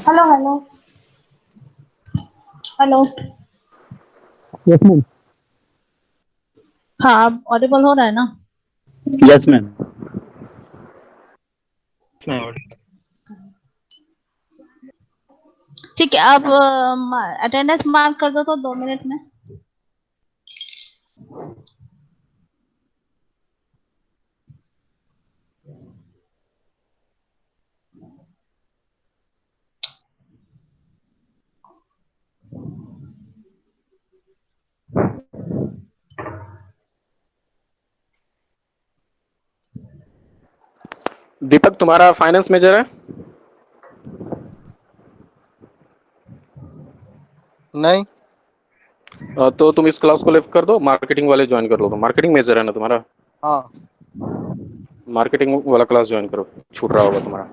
Hello hello hello. Yes ma'am. हाँ, Audible हो रहा है ना? Yes ma'am. ठीक है, आप अटेंडेंस मार्क कर दो तो 2 मिनट में। दीपक, तुम्हारा फाइनेंस मेजर है? नहीं। तो तुम इस क्लास को लेफ्ट कर दो, मार्केटिंग वाले ज्वाइन कर लो। तो मार्केटिंग मेजर है ना तुम्हारा? हाँ। मार्केटिंग वाला क्लास ज्वाइन करो, छूट रहा होगा तुम्हारा।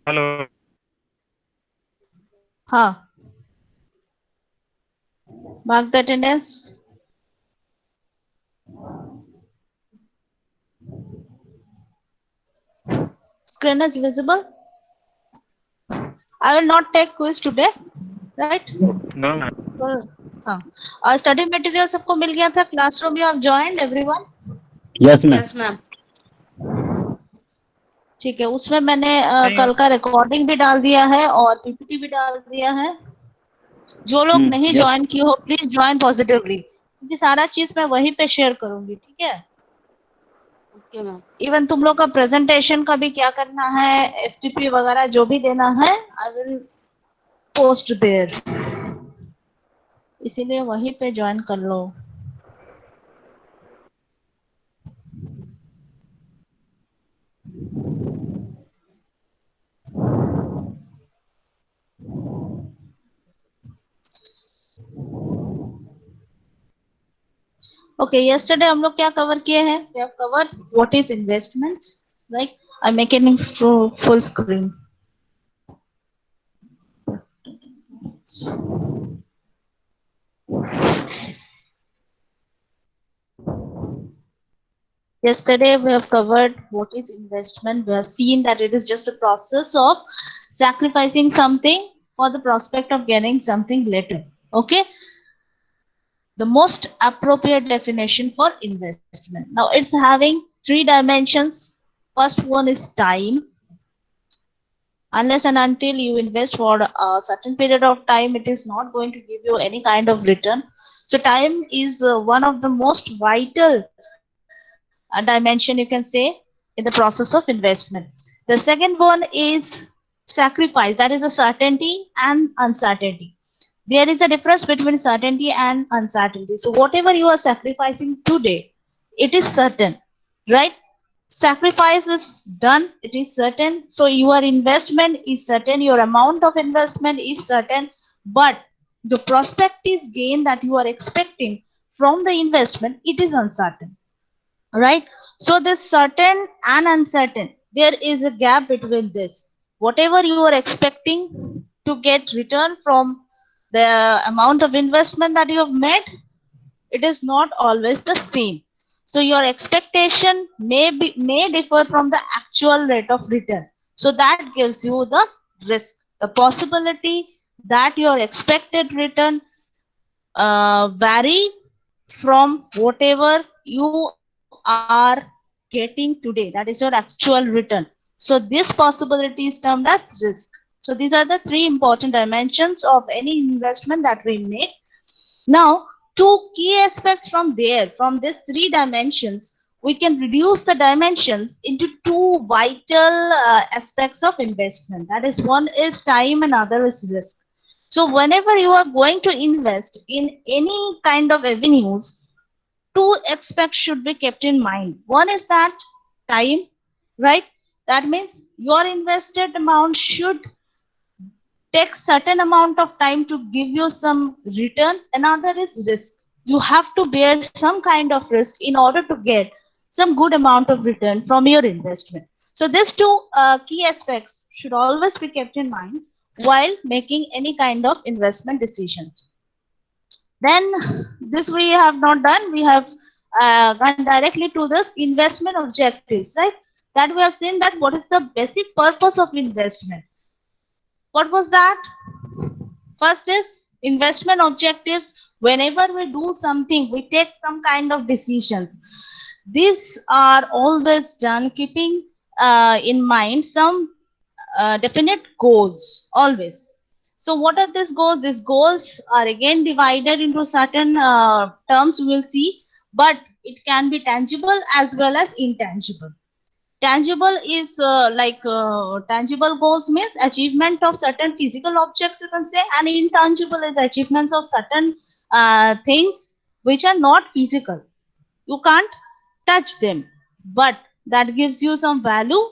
हेलो। हाँ, mark the attendance. Screen is visible. I will not take quiz today, right? No ma'am. हाँ, और स्टडी मटेरियल सबको मिल गया था? Classroom you have joined everyone? Yes ma'am. Yes ma'am. ठीक है, उसमें मैंने कल का रिकॉर्डिंग भी डाल दिया है और पीपीटी भी डाल दिया है। जो लोग नहीं यस। ज्वाइन किए हो प्लीज ज्वाइन पॉजिटिवली, क्योंकि सारा चीज मैं वहीं पे शेयर करूंगी। ठीक है? Okay ma'am. इवन तुम लोग का प्रेजेंटेशन का भी क्या करना है, एसटीपी वगैरह जो भी देना है, आई विल पोस्ट देयर, इसीलिए वहीं पे ज्वाइन कर लो। ओके, यस्टरडे हम लोग क्या कवर किए हैं? We have covered what is investment, right? I make it in full screen. Yesterday we have covered what is investment. We have seen that it is just a process of sacrificing something for the prospect of getting something later. Okay? The most appropriate definition for investment. Now it's having 3 dimensions. First one is time. Unless and until you invest for a certain period of time, it is not going to give you any kind of return. So time is one of the most vital dimension, you can say, in the process of investment. The second one is sacrifice, that is a certainty and uncertainty. There is a difference between certainty and uncertainty. So whatever you are sacrificing today, it is certain, right? Sacrifice is done, it is certain. So your investment is certain, your amount of investment is certain, but the prospective gain that you are expecting from the investment, it is uncertain, right? So this certain and uncertain, there is a gap between this. Whatever you are expecting to get return from the amount of investment that you have made, it is not always the same. So your expectation may differ from the actual rate of return. So that gives you the risk, the possibility that your expected return vary from whatever you are getting today, that is your actual return. So this possibility is termed as risk. So these are the 3 important dimensions of any investment that we make. Now, 2 key aspects from there, from these 3 dimensions, we can reduce the dimensions into 2 vital aspects of investment. That is, one is time and other is risk. So whenever you are going to invest in any kind of avenues, 2 aspects should be kept in mind. One is that time, right? That means your invested amount should take certain amount of time to give you some return. Another is risk. You have to bear some kind of risk in order to get some good amount of return from your investment. So these 2 key aspects should always be kept in mind while making any kind of investment decisions. Then this we have not done. We have gone directly to this investment objectives, right? That we have seen that what is the basic purpose of investment. What was that? First is investment objectives. Whenever we do something, we take some kind of decisions. These are always done keeping in mind some definite goals, always. So what are these goals? These goals are again divided into certain terms we will see, but it can be tangible as well as intangible. Tangible is tangible goals means achievement of certain physical objects, you can say, and intangible is achievements of certain things which are not physical. You can't touch them, but that gives you some value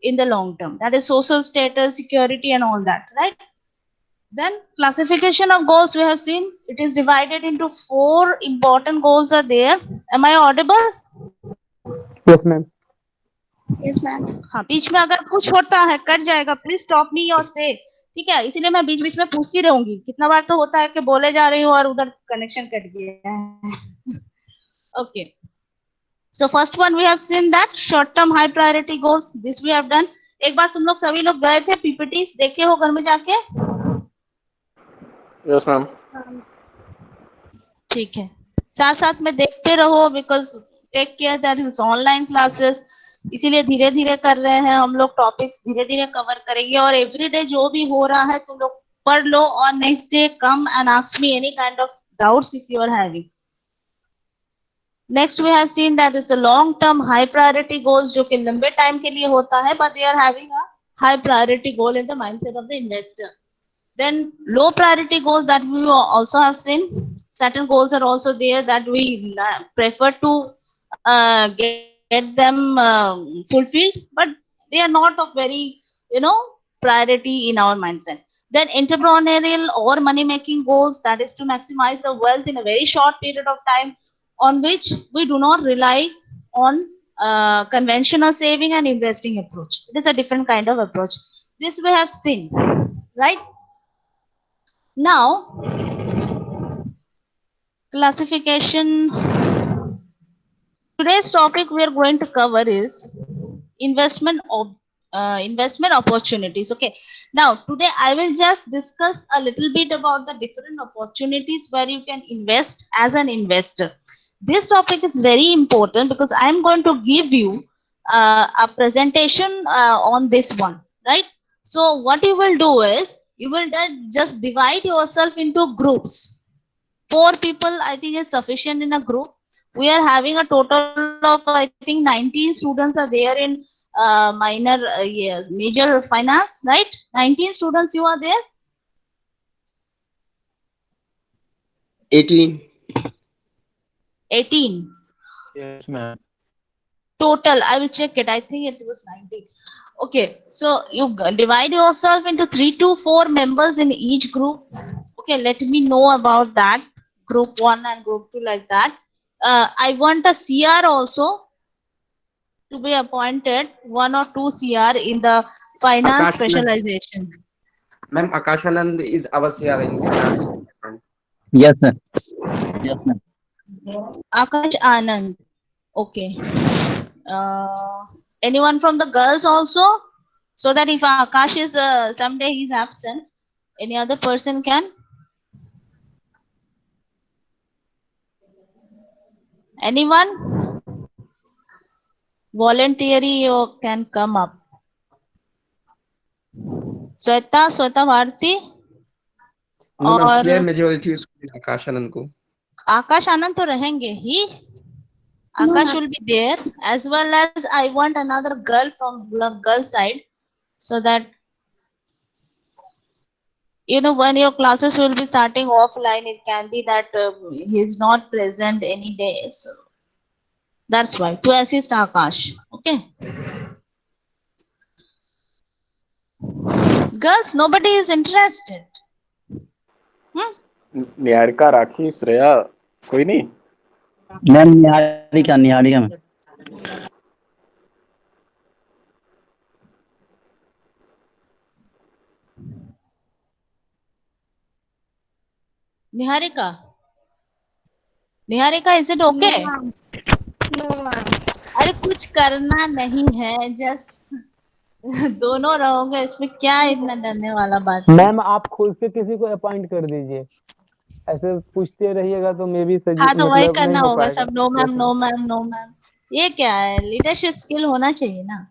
in the long term. That is social status, security, and all that, right? Then classification of goals we have seen. It is divided into 4 important goals are there. Am I audible? Yes, ma'am. Yes, ma'am. हाँ, बीच में अगर कुछ होता है cut जाएगा, please stop me और से, ठीक है? इसीलिए मैं बीच बीच में पूछती रहूंगी. कितना बार तो होता है कि बोले जा रही हूँ और उधर कनेक्शन कट गया है. Okay. So first one we have seen that short term high priority goals. This we have done. एक बार तुम लोग सभी लोग गए थे PPTs देखे हो घर में जाके? Yes ma'am. ठीक है, साथ साथ में देखते रहो, because take care that is online classes, इसीलिए धीरे धीरे कर रहे हैं हम लोग, टॉपिक्स धीरे धीरे कवर करेंगे, और एवरीडे जो भी हो रहा है तुम लोग पढ़ लो, और next day come and ask me any kind of doubts if you are having. Next we have seen that is a long term high priority goals, जो कि लंबे टाइम के लिए होता है, but they are having a high priority goal in the mindset of the investor. Then low priority goals that we also have seen. Certain goals are also there that we prefer to get them fulfilled, but they are not of very, priority in our mindset. Then entrepreneurial or money making goals, that is to maximize the wealth in a very short period of time, on which we do not rely on conventional saving and investing approach. It is a different kind of approach. This we have seen, right? Now, classification. Today's topic we are going to cover is investment opportunities. Okay. Now, today I will just discuss a little bit about the different opportunities where you can invest as an investor. This topic is very important because I am going to give you a presentation on this one, right? So what you will do is, you will then just divide yourself into groups. 4 people I think is sufficient in a group. We are having a total of I think 19 students are there in minor yes, major finance, right? 19 students you are there. 18. 18 Yes, ma'am. total. I will check it. I think it was 19. Okay, so you divide yourself into 3 to 4 members in each group. Okay, let me know about that. Group 1 and group 2, like that. I want a CR also to be appointed, 1 or 2 CR in the finance Akash, specialization. Ma'am, Akash Anand is our CR in finance. Yes, sir. Yes, ma'am. Akash Anand. Okay. Anyone from the girls also? So that if Akash is someday he's absent, any other person can? Anyone? Voluntary, you can come up. Sweta Bharti? No, ma'am, clear और majority is Akash Anand को. आकाश आनंद तो रहेंगे ही. Akash will be there, as well as I want another girl from the girl side, so that when your classes will be starting offline, it can be that he is not present any day, so that's why, to assist Akash. Okay, girls, nobody is interested. Niharika, राखी, श्रेया, कोई नहीं. Ma'am Niharika ma'am. Niharika, Niharika, is it okay? No, ma'am. अरे कुछ करना नहीं है, just दोनों रहोगे, इसमें क्या इतना डरने वाला बात है? मैम आप खुद से किसी को अपॉइंट कर दीजिए, ऐसे पूछते रहिएगा तो मे भी हाँ, तो वही मतलब नहीं करना हो होगा पाएगा। सब। No ma'am, Yes, no ma'am. Ma'am, no ma'am. ये क्या है? लीडरशिप स्किल होना चाहिए ना।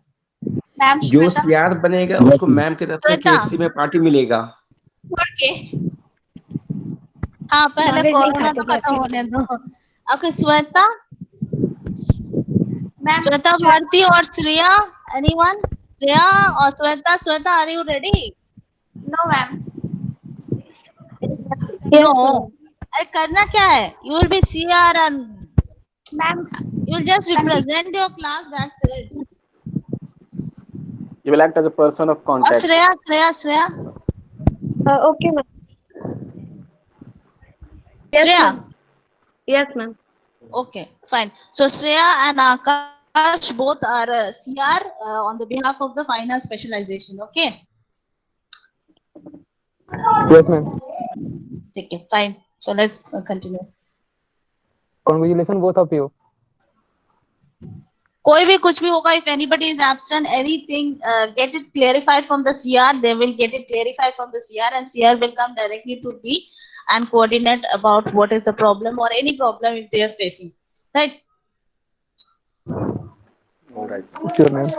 Ma'am, जो Shweta. सीआर बनेगा Yes, उसको ma'am. मैम की तरफ से श्वेता, केएफसी में पार्टी मिलेगा। Okay. हाँ पहले नॉनवेज नहीं कोरोना खाते तो क्या खत्म फिर? होने दो। ओके श्वेता, Ma'am, श्वेता भारती और श्रेया, एनीवन? श्रेया और Shweta, Shweta are you ready? no, ma'am. No. अरे करना क्या है? You will be CR and Ma'am, you will just represent your class, that's it. You will act as a person of और contact. Shreya, Shreya, Shreya, okay, ma'am. Yes, Shreya, ma'am. Yes, ma'am. okay, fine. So Shreya and Akash both are CR on the behalf of the finance specialization. Okay, Yes, ma'am. okay, fine. So let's continue. Congratulations both of you. कोई भी कुछ भी होगा, if anybody is absent, anything, get it clarified from the CR. They will get it clarified from the CR, and CR will come directly to B and coordinate about what is the problem or any problem if they are facing. Right? All right. Sure, ma'am.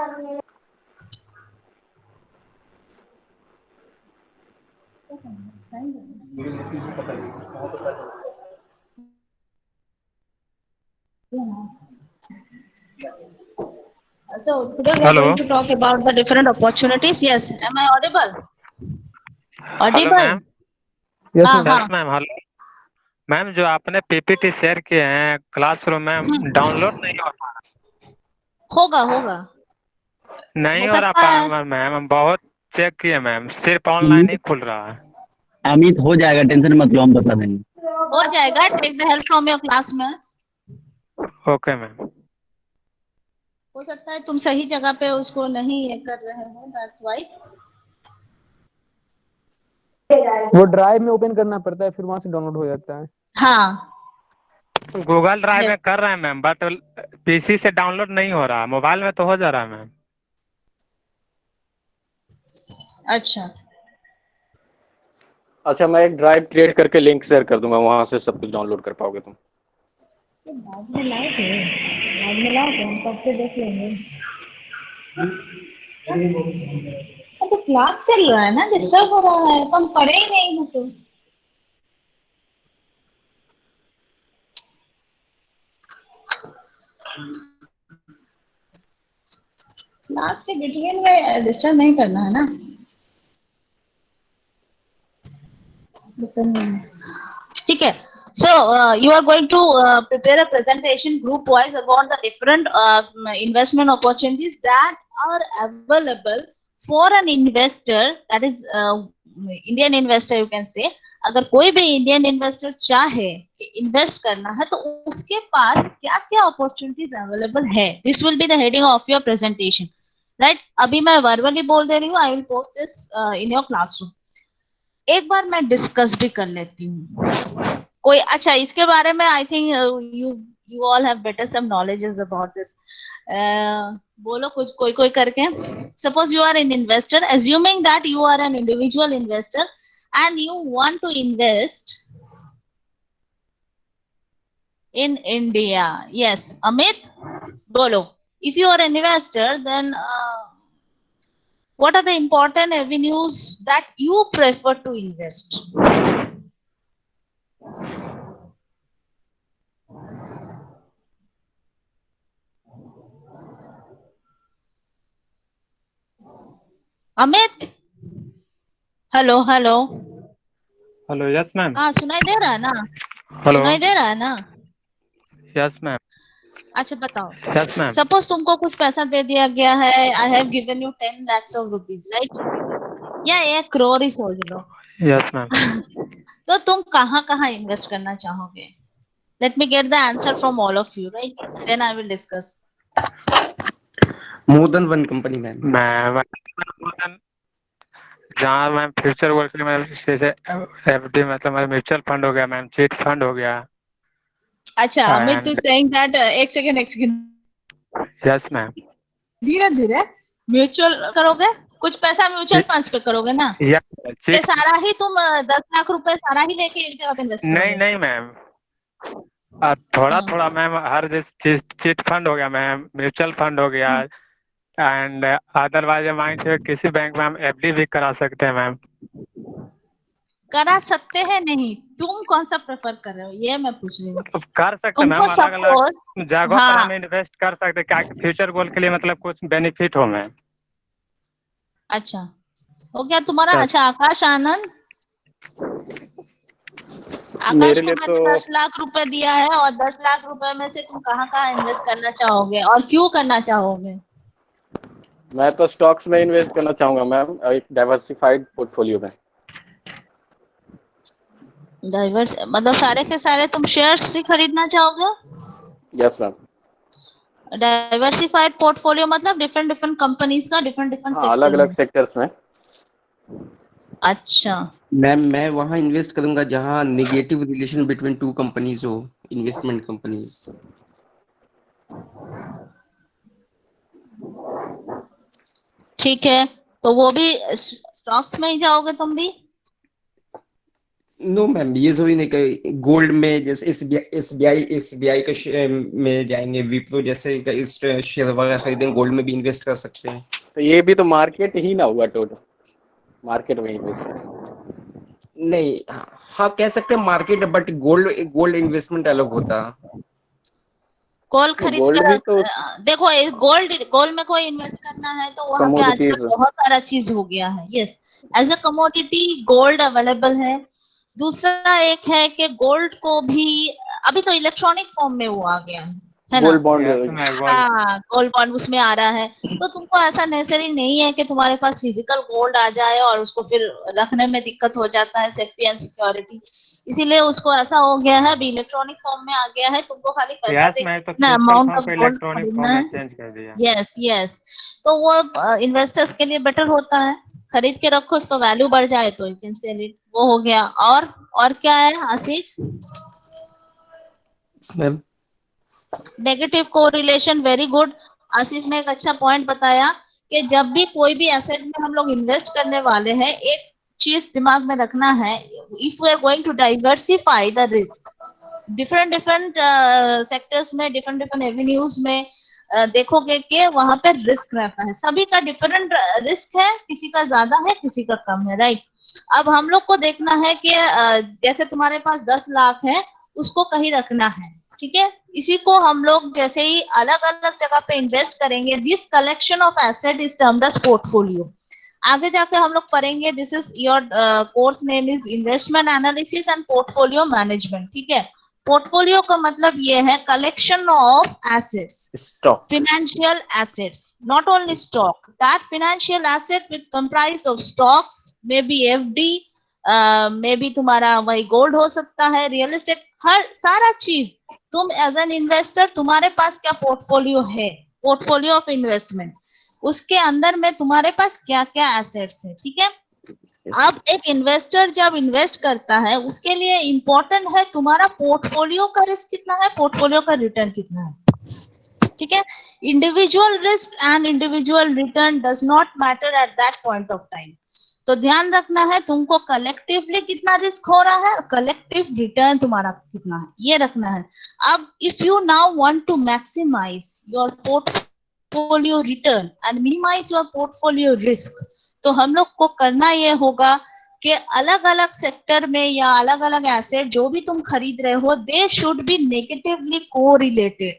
So today we are Hello. going to talk about the different opportunities. Yes, am I audible? Hello Audible? Ma'am. Yes, हाँ ma'am. हाँ। Yes ma'am. Hello ma'am, जो आपने PPT share किए हैं classroom में, download नहीं हो रहा। होगा होगा, नहीं हो हो रहा सकता है। मैम, हम बहुत चेक किए मैम, सिर्फ ऑनलाइन ही खुल रहा है। अमित हो जाएगा, टेंशन मत लो, हम बता देंगे। हो जाएगा, take the help from your classmates. Okay ma'am. हो सकता है तुम सही जगह पे उसको नहीं ये कर रहे हो, दैट्स व्हाई। वो ड्राइव में ओपन करना पड़ता है, फिर वहां से डाउनलोड हो जाता है। हाँ गूगल ड्राइव में यस, कर रहे हैं मैम, बट पीसी से डाउनलोड नहीं हो रहा। मोबाइल में तो हो जा रहा है मैम। अच्छा अच्छा, मैं एक ड्राइव क्रिएट करके लिंक शेयर कर दूंगा, वहां से सब कुछ डाउनलोड कर पाओगे तुम। बाद में लाओ तो, बाद में लाओ तो हम कब से देख लेंगे। अब तो क्लास चल रहा है ना, डिस्टर्ब हो रहा है, तो हम पढ़े ही नहीं हो तो। क्लास के बिटवीन में डिस्टर्ब नहीं करना है ना। ठीक है। So you are going to prepare a presentation group wise about the different investment opportunities that are available for an investor, that is Indian investor you can say. अगर कोई भी इंडियन इन्वेस्टर चाहे कि इन्वेस्ट करना है तो उसके पास क्या क्या अपॉर्चुनिटीज अवेलेबल है, this will be the heading of your presentation. Right, अभी मैं वर्बली बोल दे रही हूँ, I will post this in your classroom. एक बार मैं डिस्कस भी कर लेती हूँ। कोई अच्छा इसके बारे में, I think you you all have better some knowledges about this. बोलो कुछ, कोई कोई करके। Suppose you are an investor, assuming that you are an individual investor and you want to invest in India. Yes, Amit, bolo. If you are an investor, then what are the important avenues that you prefer to invest? Amit, hello hello. Hello yes ma'am. हाँ सुनाई दे रहा है ना? Hello सुनाई दे रहा है ना? Yes ma'am. अच्छा बताओ, यस मैम। सपोज तुमको कुछ पैसा दे दिया गया है, I have given you 10 lakhs of rupees, right? या 1 crore ही सोच लो। Yes ma'am. तो तुम कहाँ कहाँ इन्वेस्ट करना चाहोगे? Let me get the answer from all of you, right? Then I will discuss. More than one company ma'am. Ma'am जहाँ ma'am future work में जैसे एफडी मतलब म्यूचुअल फंड हो गया मैम, चिट फंड हो गया। अच्छा, अमित इज सेइंग दैट एक सेकंड यस मैम, धीरे धीरे म्यूचुअल करोगे, कुछ पैसा म्यूचुअल फंड्स पे करोगे ना, यस ये सारा ही तुम 10 लाख रुपए सारा ही लेके एक जगह पे इन्वेस्ट नहीं करोगे? नहीं मैम, थोड़ा हाँ। थोड़ा मैम, हर चीज, चिट फंड हो गया मैम, म्यूचुअल फंड हो गया, एंड अदरवाइज माइंड से किसी बैंक में हम एफडी भी करा सकते हैं मैम। करा सकते हैं नहीं, तुम कौन सा प्रेफर कर रहे हो ये मैं पूछ रही हूँ। कर सकते हैं तुमको मैम, अलग अलग सपोज, जगहों पर हाँ हम इन्वेस्ट कर सकते हैं, क्या फ्यूचर गोल के लिए मतलब कुछ बेनिफिट हो मैम। अच्छा हो गया तुम्हारा। अच्छा। अच्छा आकाश आनंद, मेरे आकाश को लिए मैंने तो 10 लाख रुपए दिया है, और 10 लाख रुपए में से तुम कहाँ कहाँ इन्वेस्ट करना चाहोगे और क्यों करना चाहोगे? मैं तो स्टॉक्स में इन्वेस्ट करना चाहूंगा मैम, एक डाइवर्सिफाइड पोर्टफोलियो में। डाइवर्स मतलब सारे के सारे तुम शेयर्स ही खरीदना चाहोगे? Yes ma'am. डाइवर्सिफाइड पोर्टफोलियो मतलब डिफरेंट डिफरेंट कंपनीज का डिफरेंट डिफरेंट हाँ, अलग सेक्टर अलग में। सेक्टर्स में। अच्छा मैम मैं वहां इन्वेस्ट करूंगा जहां negative relation between two companies हो, इन्वेस्टमेंट कंपनीज। ठीक है, तो वो भी स्टॉक्स में ही जाओगे तुम भी? नो मैम, ये सभी नहीं कही। गोल्ड में जैसे एसबीआई का में जाएंगे, विप्रो जैसे का इस शेयर वगैरह खरीदेंगे, गोल्ड में भी इन्वेस्ट कर सकते हैं। तो ये भी तो मार्केट ही ना हुआ, टोटल मार्केट में इन्वेस्ट करें। नहीं, हाँ कह सकते हैं market, but gold gold investment अलग होता। गोल्ड खरीद गोल्ड कर भी तो देखो, गोल्ड गोल्ड में कोई इन्वेस्ट करना है तो वहां पे कमोडिटीज। आजकल बहुत सारा चीज हो गया है। Yes, as a commodity gold available है। दूसरा एक है कि गोल्ड को भी अभी तो इलेक्ट्रॉनिक फॉर्म में वो आ गया है ना? Gold bond. यस मैम, हाँ गोल्ड बॉन्ड उसमें आ रहा है। तो तुमको ऐसा नेसेसरी नहीं है कि तुम्हारे पास फिजिकल गोल्ड आ जाए और उसको फिर रखने में दिक्कत हो जाता है, सेफ्टी एंड सिक्योरिटी। इसीलिए उसको ऐसा हो गया है, अभी इलेक्ट्रॉनिक फॉर्म में आ गया है, तुमको खाली पैसा यस मैम, तो देना, फिजिकल अमाउंट फॉर्म ऑफ को गोल्ड इलेक्ट्रॉनिक खरीदना फॉर्म में है। चेंज कर दिया। यस यस, तो वो इन्वेस्टर्स के लिए बेटर होता है, खरीद के रखो, उसका वैल्यू बढ़ जाए तो यू कैन सेल इट। वो हो गया। और क्या है Asif? Ma'am negative correlation, very good. Asif ने एक अच्छा पॉइंट बताया कि जब भी कोई भी एसेट में हम लोग इन्वेस्ट करने वाले हैं, एक चीज दिमाग में रखना है, if we are going to diversify the risk, different different sectors में, डिफरेंट डिफरेंट एवेन्यूज में देखोगे कि वहां पे रिस्क रहता है, सभी का डिफरेंट रिस्क है, किसी का ज्यादा है किसी का कम है, राइट? अब हम लोग को देखना है कि जैसे तुम्हारे पास 10 लाख है, उसको कहीं रखना है, ठीक है? इसी को हम लोग जैसे ही अलग अलग जगह पे इन्वेस्ट करेंगे, this collection of asset is termed as portfolio. आगे जाके हम लोग पढ़ेंगे, this is your course name is investment analysis and portfolio management, ठीक है? पोर्टफोलियो का मतलब ये है collection of assets, stock. financial assets, not only stock, that financial asset will comprise of stocks, maybe FD, maybe तुम्हारा वही gold हो सकता है, रियल एस्टेट, हर सारा चीज। तुम एज एन इन्वेस्टर तुम्हारे पास क्या पोर्टफोलियो है, पोर्टफोलियो ऑफ इन्वेस्टमेंट, उसके अंदर में तुम्हारे पास क्या क्या एसेट्स है, ठीक है? अब एक इन्वेस्टर जब इन्वेस्ट करता है, उसके लिए इंपॉर्टेंट है तुम्हारा पोर्टफोलियो का रिस्क कितना है, पोर्टफोलियो का रिटर्न कितना है, ठीक है? Individual risk and individual return does not matter at that point of time. तो ध्यान रखना है तुमको कलेक्टिवली कितना रिस्क हो रहा है, कलेक्टिव रिटर्न तुम्हारा कितना है, ये रखना है। अब if you now want to maximise your portfolio return and minimise your portfolio risk, तो हम लोग को करना ये होगा कि अलग अलग सेक्टर में या अलग अलग एसेट जो भी तुम खरीद रहे हो, they should be negatively correlated.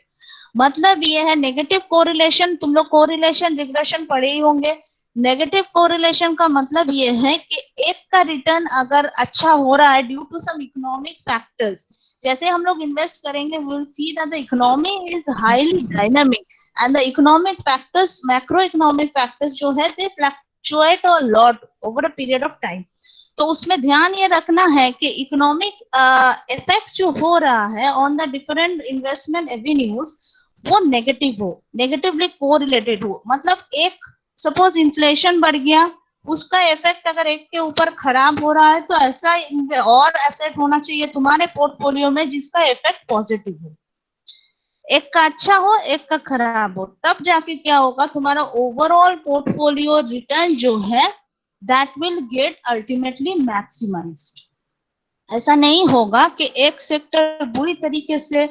मतलब ये है नेगेटिव कोरिलेशन, तुम लोग कोरिलेशन रिग्रेशन पढ़े ही होंगे। नेगेटिव कोरिलेशन का मतलब ये है कि एक का रिटर्न अगर अच्छा हो रहा है due to some economic factors, जैसे हम लोग इन्वेस्ट करेंगे, we will see that the economy is highly dynamic and the economic factors, macro economic factors जो है, they fluctuate a lot over a period of time. तो उसमें ध्यान ये रखना है कि इकोनॉमिक इफेक्ट जो हो रहा है on the different investment avenues, वो नेगेटिव हो, नेगेटिवली कोरिलेटेड हो। मतलब एक सपोज इन्फ्लेशन बढ़ गया, उसका इफेक्ट अगर एक के ऊपर खराब हो रहा है तो ऐसा और एसेट होना चाहिए तुम्हारे पोर्टफोलियो में जिसका इफेक्ट पॉजिटिव हो। एक का अच्छा हो, एक का खराब हो, तब जाके क्या होगा, तुम्हारा ओवरऑल पोर्टफोलियो रिटर्न जो है that will get ultimately maximised. ऐसा नहीं होगा कि एक सेक्टर बुरी तरीके से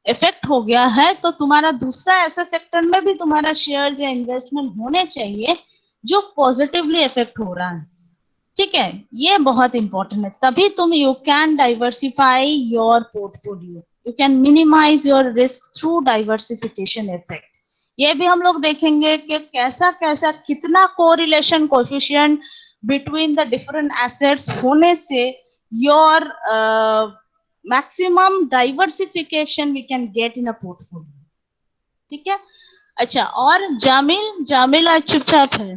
इफेक्ट हो गया है तो तुम्हारा दूसरा ऐसा सेक्टर में भी तुम्हारा शेयर्स या इन्वेस्टमेंट होने चाहिए जो पॉजिटिवली इफेक्ट हो रहा है। ठीक है, ये बहुत इंपॉर्टेंट है, तभी तुम you can diversify your portfolio, you can minimise your risk through diversification effect. ये भी हम लोग देखेंगे कि कैसा कैसा कितना correlation coefficient between the different assets होने से your maximum diversification we can get in a portfolio. ठीक है, अच्छा, और जामिल आज चुपचाप है।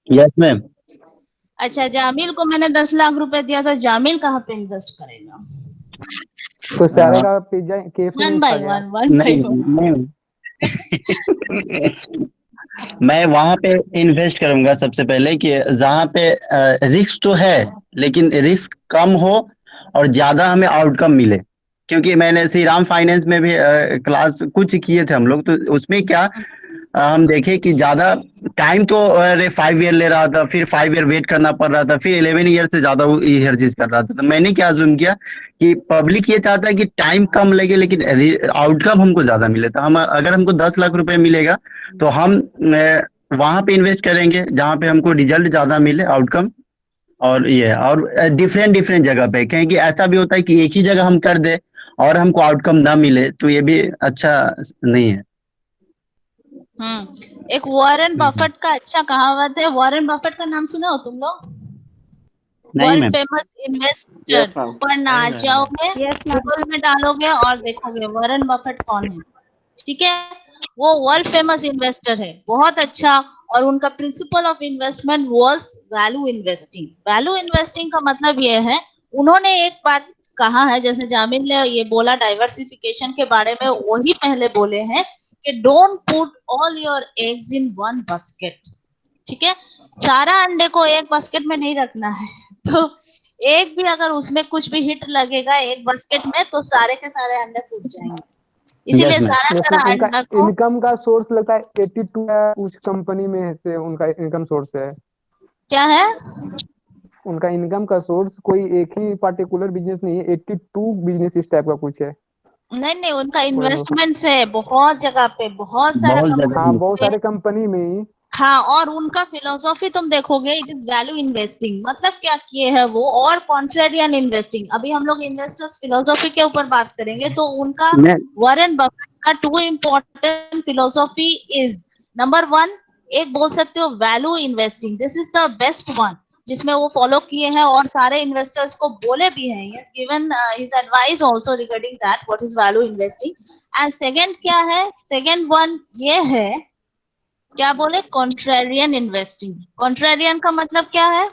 Yes ma'am. अच्छा, जामिल को मैंने 10 लाख रुपए दिया तो जामिल कहाँ पे इन्वेस्ट करेगा? तो सारे का पिज्जा केएफसी वन में बाय खा गया। वन, वन बाय नहीं वन। नहीं मैं वहां पे इन्वेस्ट करूंगा सबसे पहले कि जहां पे रिस्क तो है लेकिन रिस्क कम हो और ज्यादा हमें आउटकम मिले। क्योंकि मैंने श्री राम फाइनेंस में भी क्लास कुछ किए थे हम लोग, तो उसमें क्या हम देखे कि ज्यादा टाइम तो 5 ईयर ले रहा था, फिर 5 ईयर वेट करना पड़ रहा था, फिर 11 ईयर से ज्यादा वो ये हर चीज कर रहा था। तो मैंने क्या अज्यूम किया कि पब्लिक ये चाहता है कि टाइम कम लगे लेकिन आउटकम हमको ज्यादा मिले। तो हम अगर हमको 10 लाख रुपए मिलेगा तो हम वहां पे इन्वेस्ट करेंगे जहां पे हमको रिजल्ट ज्यादा मिले, आउटकम। और ये और डिफरेंट डिफरेंट जगह पे, क्योंकि ऐसा भी होता है कि एक ही जगह हम कर दे और हमको आउटकम ना मिले तो ये भी अच्छा नहीं है। एक वॉरेन बफेट का अच्छा कहावत है, वॉरेन बफेट का नाम सुना हो तुम लोग? नहीं world ma'am. Famous investor. Yes, ma'am. पढ़ना आ जाओगे, Yes, ma'am. गूगल में डालोगे और देखोगे वॉरेन बफेट कौन है। ठीक है, वो वर्ल्ड फेमस इन्वेस्टर है, बहुत अच्छा। और उनका principle of investment was value investing. Value investing का मतलब ये है, उन्होंने एक बात कहा है, जैसे जामिल ने ये बोला डाइवर्सिफिकेशन के बारे में, वही पहले बोले हैं कि don't put all your eggs in one basket. ठीक है, सारा अंडे को एक बास्केट में नहीं रखना है। तो एक भी अगर उसमें कुछ भी हिट लगेगा एक बास्केट में तो सारे के सारे अंडे फूट जाएंगे। इसीलिए Yes, ma'am. सारा जैसे सारा उनका अंडा को इनकम का सोर्स लगता है 82 है, उस कंपनी में से उनका इनकम सोर्स है। क्या है, उनका इनकम का सोर्स कोई एक ही पार्टिकुलर बिजनेस नहीं है, 82 बिजनेस इस टाइप का कुछ है। नहीं नहीं, उनका इन्वेस्टमेंट से बहुत जगह पे, बहुत सारा बहुत जगह कंपनी हाँ, पे। बहुत सारे कंपनी में ही। हाँ, और उनका फिलोसॉफी तुम देखोगे, इट इज वैल्यू इन्वेस्टिंग। मतलब क्या किए हैं वो, और कॉन्ट्रेरियन इन्वेस्टिंग। अभी हम लोग इन्वेस्टर्स फिलोसॉफी के ऊपर बात करेंगे तो उनका मैं वॉरेन बफेट का 2 इम्पोर्टेंट फिलोसॉफी इज, नंबर 1 एक बोल सकते हो value investing, this is the best one, जिसमें वो फॉलो किए हैं और सारे इन्वेस्टर्स को बोले भी हैं, he has given his advice also regarding that what is value investing। And second क्या है, सेकंड वन ये है, क्या बोले, कॉन्ट्रेरियन इन्वेस्टिंग। कॉन्ट्रेरियन का मतलब क्या है,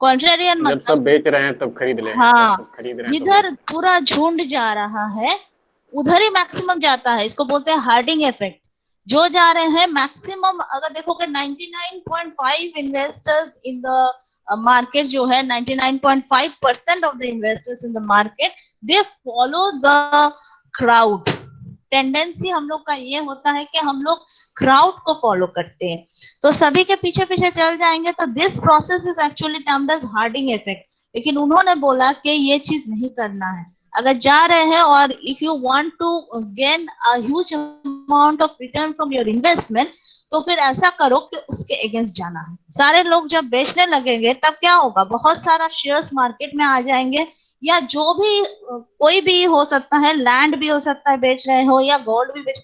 कॉन्ट्रेरियन जब मतलब सब बेच रहे हैं तब खरीद ले, हाँ, जब सब खरीद रहे हैं तो जिधर पूरा झुंड जा रहा है उधर ही मैक्सिमम जाता है। इसको बोलते हैं हार्डिंग इफेक्ट। जो जा रहे हैं मैक्सिमम, अगर देखोगे 99.5 इन्वेस्टर्स इन द मार्केट जो है, 99.5% of the investors in the market they follow the crowd. Tendency हम लोग का ये होता है कि हम लोग क्राउड को फॉलो करते हैं, तो सभी के पीछे पीछे चल जाएंगे, तो this process is actually termed as herding effect. लेकिन उन्होंने बोला कि ये चीज नहीं करना है। अगर जा रहे हैं और if you want to gain a huge amount of return from your investment, तो फिर ऐसा करो कि उसके अगेंस्ट जाना है। सारे लोग जब बेचने लगेंगे तब क्या होगा, बहुत सारा शेयर्स मार्केट में आ जाएंगे, या जो भी कोई भी हो सकता है, लैंड भी हो सकता है बेच रहे हो, या गोल्ड भी बेच।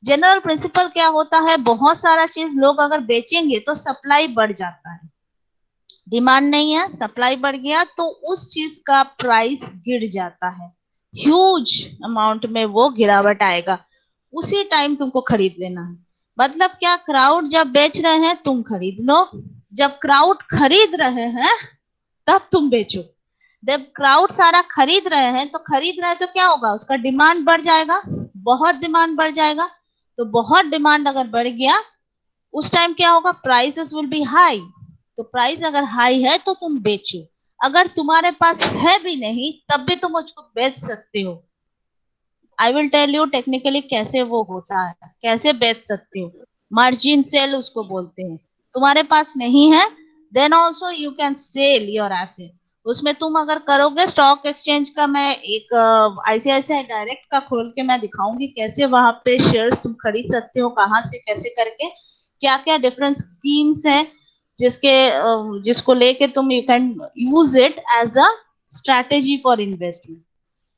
जनरल प्रिंसिपल क्या होता है, बहुत सारा चीज लोग अगर बेचेंगे तो सप्लाई बढ़ जाता है, डिमांड नहीं है, सप्लाई बढ़ गया तो उस चीज का प्राइस गिर जाता है, ह्यूज अमाउंट में वो गिरावट आएगा, उसी टाइम तुमको खरीद लेना है। मतलब क्या, क्राउड जब बेच रहे हैं तुम खरीद लो, जब क्राउड खरीद रहे हैं तब तुम बेचो। जब क्राउड सारा खरीद रहे हैं तो क्या होगा, उसका डिमांड बढ़ जाएगा, बहुत डिमांड बढ़ जाएगा। तो बहुत डिमांड अगर बढ़ गया उस टाइम क्या होगा, प्राइसेस विल बी हाई। तो प्राइस अगर हाई है तो तुम बेचो, अगर तुम्हारे पास है भी नहीं तब भी तुम उसको बेच सकते हो। I will tell you technically कैसे वो होता है, कैसे बेच सकते हो। मार्जिन सेल उसको बोलते हैं। तुम्हारे पास नहीं है, then also you can sell your asset. उसमें तुम अगर करोगे, स्टॉक एक्सचेंज का मैं एक आईसीआईसीआई डायरेक्ट का खोल के मैं दिखाऊंगी कैसे वहां पे शेयर्स तुम खरीद सकते हो, कहाँ से कैसे करके, क्या क्या डिफरेंट स्कीम्स हैं जिसके जिसको लेके तुम you can use it as a strategy for investment.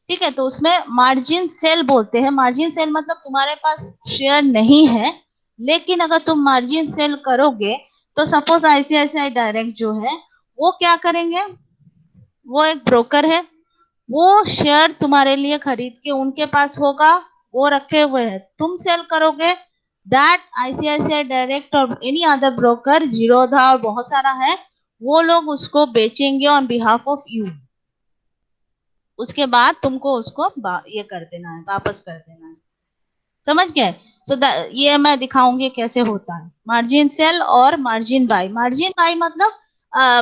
ठीक है, तो उसमें मार्जिन सेल बोलते हैं। मार्जिन सेल मतलब तुम्हारे पास शेयर नहीं है, लेकिन अगर तुम मार्जिन सेल करोगे तो सपोज आईसीआईसीआई डायरेक्ट जो है वो क्या करेंगे, वो एक ब्रोकर है, वो शेयर तुम्हारे लिए खरीद के उनके पास होगा, वो रखे हुए हैं, तुम सेल करोगे, दैट आईसीआईसीआई डायरेक्ट और एनी अदर ब्रोकर, जीरोधा और बहुत सारा है, वो लोग उसको बेचेंगे ऑन बिहाफ ऑफ यू। उसके बाद तुमको उसको ये कर देना है, वापस कर देना है। समझ गए? सो ये मैं दिखाऊंगी कैसे होता है मार्जिन सेल और मार्जिन बाय। मार्जिन बाय मतलब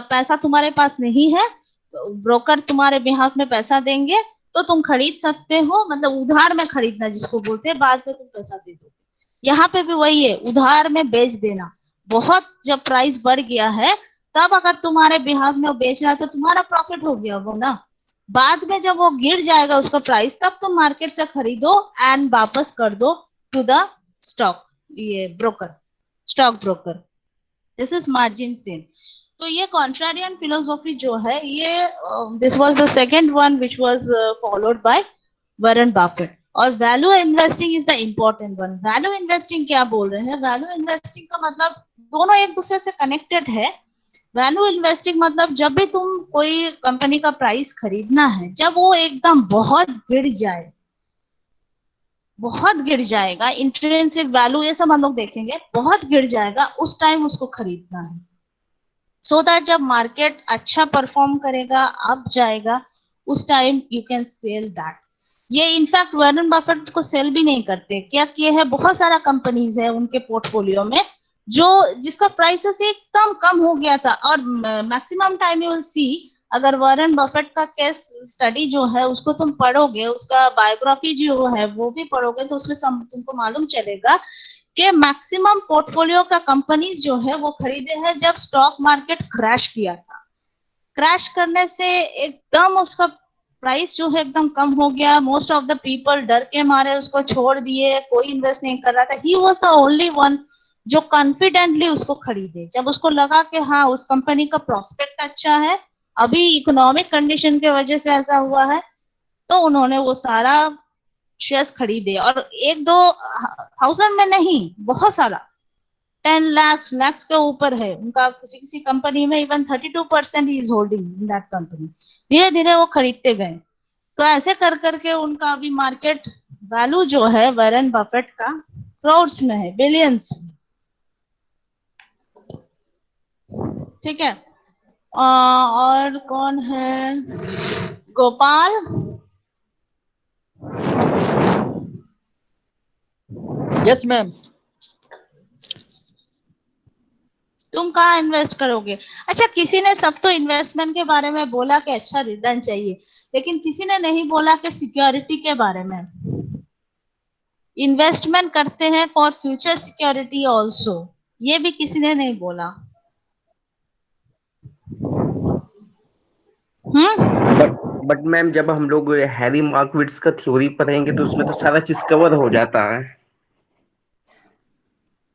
पैसा तुम्हारे पास नहीं है, तो ब्रोकर तुम्हारे बिहाफ में पैसा देंगे तो तुम खरीद सकते हो, मतलब उधार में खरीदना जिसको बोलते हैं, बाद में तुम पैसा दे दो। यहाँ पे भी वही है, उधार में बेच देना। बहुत जब प्राइस बढ़ गया है तब अगर तुम्हारे बिहाफ में वो बेच रहा है तो तुम्हारा प्रॉफिट हो गया वो ना। बाद में जब वो गिर जाएगा उसका प्राइस, तब तुम मार्केट से खरीदो एंड वापस कर दो टू द स्टॉक, ये broker, stock broker. This is margin sale. तो ये कॉन्ट्रारियन फिलोसॉफी जो है, ये this was the second one which was followed by Warren Buffett. और value investing is the important one. Value investing क्या बोल रहे हैं, वैल्यू इन्वेस्टिंग का मतलब दोनों एक दूसरे से कनेक्टेड है। वैल्यू इन्वेस्टिंग मतलब जब भी तुम कोई कंपनी का प्राइस खरीदना है, जब वो एकदम बहुत गिर जाए, बहुत गिर जाएगा, इंट्रिंसिक वैल्यू ये सब हम लोग देखेंगे, बहुत गिर जाएगा, उस टाइम उसको खरीदना है। सो दैट जब मार्केट अच्छा परफॉर्म करेगा, अप जाएगा, उस time you can cell that. ये इनफैक्ट वॉरेन बफेट को सेल भी नहीं करते, क्या किए हैं, बहुत सारा कंपनीज है उनके पोर्टफोलियो में जो जिसका प्राइसेस एकदम कम हो गया था। और maximum time you will see, अगर वॉरेन बफेट का केस स्टडी जो है उसको तुम पढ़ोगे, उसका बायोग्राफी जो है वो भी पढ़ोगे, तो उसमें तुमको मालूम चलेगा कि मैक्सिमम पोर्टफोलियो का कंपनीज जो है वो खरीदे हैं जब स्टॉक मार्केट क्रैश किया था। क्रैश करने से एकदम उसका प्राइस जो है एकदम कम हो गया। मोस्ट ऑफ द पीपल डर के मारे उसको छोड़ दिए, कोई इन्वेस्ट नहीं कर रहा था। He was the only one जो कॉन्फिडेंटली उसको खरीदे, जब उसको लगा कि हाँ उस कंपनी का प्रोस्पेक्ट अच्छा है, अभी इकोनॉमिक कंडीशन की वजह से ऐसा हुआ है, तो उन्होंने वो सारा शेयर्स खरीदे। और एक दो थाउजेंड में नहीं, बहुत सारा, 10 लाख के ऊपर है उनका। किसी किसी कंपनी में even 32% he is holding in that company. धीरे धीरे वो खरीदते गए। तो ऐसे कर करके उनका अभी मार्केट वैल्यू जो है वॉरेन बफेट का करोड्स में है, बिलियंस में। ठीक है, और कौन है, गोपाल। Yes ma'am. तुम कहाँ इन्वेस्ट करोगे? अच्छा, किसी ने, सब तो इन्वेस्टमेंट के बारे में बोला कि अच्छा रिटर्न चाहिए, लेकिन किसी ने नहीं बोला कि सिक्योरिटी के बारे में। इन्वेस्टमेंट करते हैं फॉर फ्यूचर सिक्योरिटी ऑल्सो, ये भी किसी ने नहीं बोला। बट मैम, जब हम लोग हैरी मार्कविट्स का थ्योरी पढ़ेंगे तो उसमें तो सारा चीज कवर हो जाता है।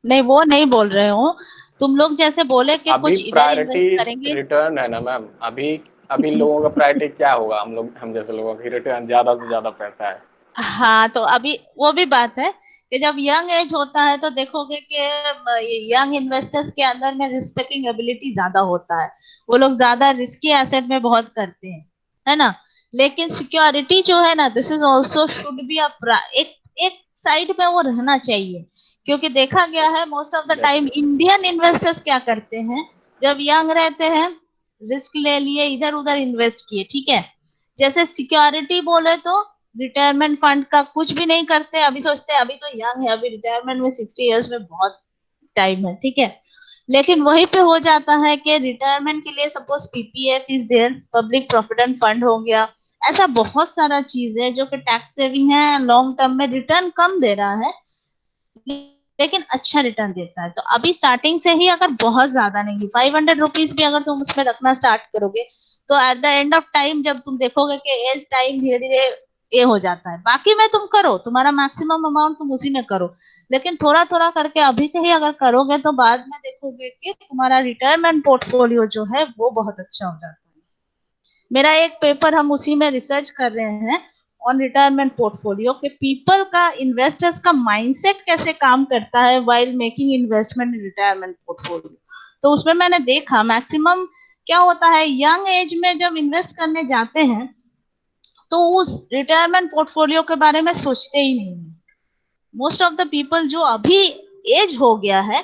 नहीं, वो नहीं बोल रहे हो तुम लोग, जैसे बोले कि अभी कुछ इधर प्रायोरिटी इन्वेस्ट करेंगे। रिटर्न है ना मैम। अभी लोगों का प्रायोरिटी क्या होगा, हम जैसे लोगों की रिटर्न, ज्यादा से ज्यादा पैसा है। हाँ, तो अभी वो भी बात है कि जब यंग एज होता है तो देखोगे कि यंग इन्वेस्टर्स के अंदर में रिस्क टेकिंग एबिलिटी ज्यादा होता है, वो लोग ज्यादा रिस्की एसेट में बहुत करते हैं, है ना। लेकिन सिक्योरिटी जो है ना, this is also should be एक एक साइड में वो रहना चाहिए। क्योंकि देखा गया है most of the time Indian investors क्या करते हैं, जब यंग रहते हैं रिस्क ले लिए, इधर उधर इन्वेस्ट किए, ठीक है, जैसे सिक्योरिटी बोले तो रिटायरमेंट फंड का कुछ भी नहीं करते। अभी सोचते हैं अभी तो यंग है, अभी रिटायरमेंट में 60 इयर्स में बहुत टाइम है, ठीक है। लेकिन वहीं पे हो जाता है कि रिटायरमेंट के लिए suppose PPF is there, public provident fund हो गया, ऐसा बहुत सारा चीज है जो कि टैक्स सेविंग है, लॉन्ग टर्म में रिटर्न कम दे रहा है लेकिन अच्छा रिटर्न देता है। तो अभी स्टार्टिंग से ही अगर बहुत ज्यादा नहीं, 500 रुपीज भी अगर तुम उसमें रखना स्टार्ट करोगे तो at the end of time जब तुम देखोगे कि एज टाइम धीरे धीरे ये हो जाता है, बाकी में तुम करो, तुम्हारा मैक्सिमम अमाउंट तुम उसी में करो, लेकिन थोड़ा थोड़ा करके अभी से ही अगर करोगे तो बाद में देखोगे कि तुम्हारा रिटायरमेंट पोर्टफोलियो जो है वो बहुत अच्छा हो जाता है। मेरा एक पेपर हम उसी में रिसर्च कर रहे हैं ऑन रिटायरमेंट पोर्टफोलियो के पीपल का, इन्वेस्टर्स का माइंडसेट कैसे काम करता है व्हाइल मेकिंग इन्वेस्टमेंट इन रिटायरमेंट पोर्टफोलियो। तो उसमें मैंने देखा मैक्सिमम क्या होता है, यंग एज में जब इन्वेस्ट करने जाते हैं तो उस रिटायरमेंट पोर्टफोलियो के बारे में सोचते ही नहीं है। मोस्ट ऑफ द पीपल जो अभी एज हो गया है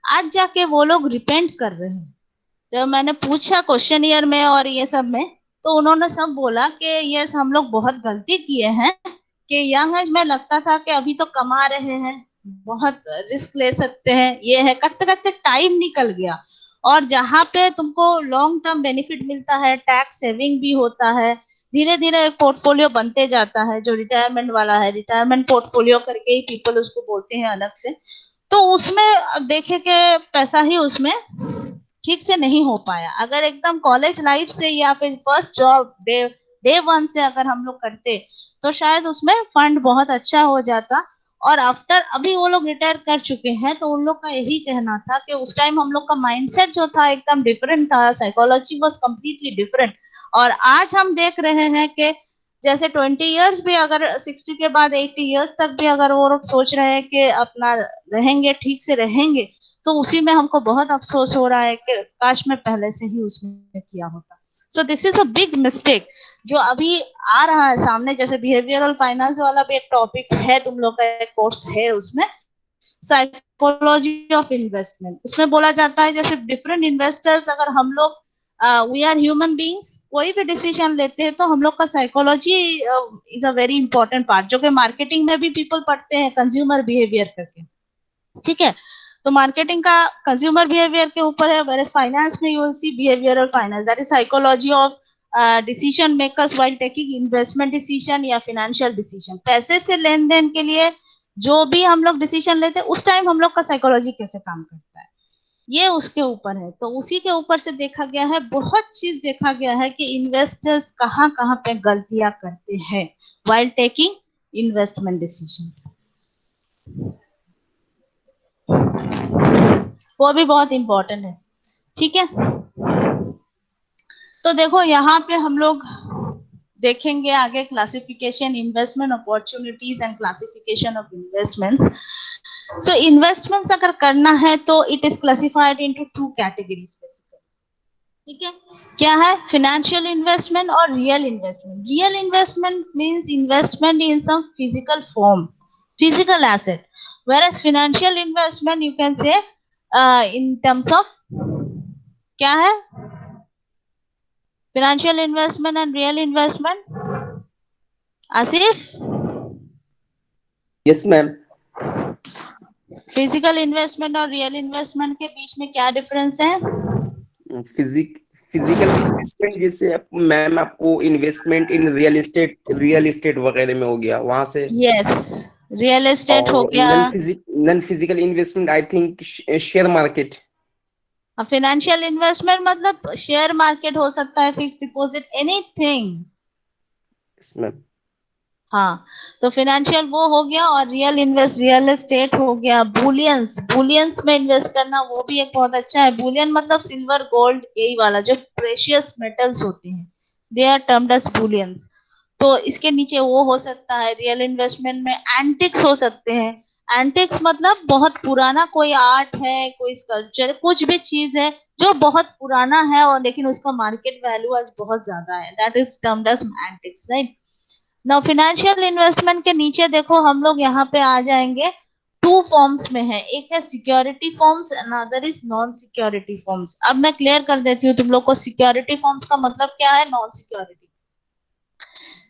आज जाके वो लोग रिपेंट कर रहे हैं। जब मैंने पूछा क्वेश्चनियर में और ये सब में तो उन्होंने सब बोला कि यस हम लोग बहुत गलती किए हैं कि यंग एज में लगता था कि अभी तो कमा रहे हैं, बहुत रिस्क ले सकते हैं, ये है, करते करते टाइम निकल गया और जहाँ पे तुमको लॉन्ग टर्म बेनिफिट मिलता है, टैक्स सेविंग भी होता है, धीरे धीरे एक पोर्टफोलियो बनते जाता है जो रिटायरमेंट वाला है, रिटायरमेंट पोर्टफोलियो करके ही पीपल उसको बोलते हैं अलग से। तो उसमें अब देखे कि पैसा ही उसमें ठीक से नहीं हो पाया। अगर एकदम कॉलेज लाइफ से या फिर फर्स्ट जॉब डे वन से अगर हम लोग करते तो शायद उसमें फंड बहुत अच्छा हो जाता। और आफ्टर अभी वो लोग रिटायर कर चुके हैं तो उन लोग का यही कहना था कि उस टाइम हम लोग का माइंडसेट जो था एकदम डिफरेंट था, साइकोलॉजी वाज कम्प्लीटली डिफरेंट। और आज हम देख रहे हैं कि जैसे 20 इयर्स भी अगर 60 के बाद 80 इयर्स तक भी अगर वो लोग सोच रहे हैं कि अपना रहेंगे, ठीक से रहेंगे, तो उसी में हमको बहुत अफसोस हो रहा है कि काश मैं पहले से ही उसमें किया होता। So this is a big mistake जो अभी आ रहा है सामने। जैसे बिहेवियरल फाइनेंस वाला भी एक टॉपिक है, तुम लोग का एक कोर्स है उसमें, साइकोलॉजी ऑफ इन्वेस्टमेंट। उसमें बोला जाता है जैसे डिफरेंट इन्वेस्टर्स, अगर हम लोग वी आर ह्यूमन बींग्स, कोई भी डिसीजन लेते हैं तो हम लोग का psychology is a very important part, जो कि मार्केटिंग में भी पीपल पढ़ते हैं कंज्यूमर बिहेवियर करके, ठीक है। तो मार्केटिंग का कंज्यूमर बिहेवियर के ऊपर है, वेयर फाइनेंस में you will see behavioural finance, that is psychology of decision makers while taking investment decision या फाइनेंशियल डिसीजन। पैसे से लेन देन के लिए जो भी हम लोग डिसीजन लेते हैं उस टाइम हम लोग का साइकोलॉजी कैसे काम करता है, ये उसके ऊपर है। तो उसी के ऊपर से देखा गया है, बहुत चीज देखा गया है कि इन्वेस्टर्स कहाँ कहाँ पे गलतियां करते हैं व्हाइल टेकिंग इन्वेस्टमेंट डिसीजन, वो भी बहुत इंपॉर्टेंट है, ठीक है। तो देखो यहाँ पे हम लोग देखेंगे आगे classification, investment opportunities and classification of investments. So investments अगर करना है तो it is classified into 2 categories basically, ठीक है। क्या है? फाइनेंशियल इन्वेस्टमेंट और real investment. Real investment means investment in some physical form, physical asset, whereas financial investment you can say in terms of क्या है financial investment and real investment, Asif? Yes ma'am. Physical investment और real investment के बीच में क्या difference है? Physical investment जैसे ma'am आपको investment in real estate वगैरह में हो गया, वहां से यस, रियल एस्टेट हो गया। Non physical investment I think share market. Financial investment मतलब शेयर मार्केट हो सकता है, fix deposit, anything. Yes ma'am. हाँ, तो फाइनेंशियल वो हो गया और रियल एस्टेट हो गया। बुलियंस में इन्वेस्ट करना वो भी एक बहुत अच्छा है। बुलियन मतलब सिल्वर, गोल्ड, यही वाला जो प्रेशियस मेटल्स होते हैं, they are termed as bullions. तो इसके नीचे वो हो सकता है। रियल इन्वेस्टमेंट में एंटिक्स हो सकते हैं। एंटिक्स मतलब बहुत पुराना कोई आर्ट है, कोई स्कल्पचर, कुछ भी चीज है जो बहुत पुराना है और लेकिन उसका मार्केट वैल्यू आज बहुत ज्यादा है, that is termed as antiques, right. Now financial investment के नीचे देखो हम लोग यहाँ पे आ जाएंगे, 2 फॉर्म्स में है, एक है security forms, another is non security forms. अब मैं क्लियर कर देती हूँ तुम लोग को सिक्योरिटी फॉर्म्स का मतलब क्या है, नॉन सिक्योरिटी।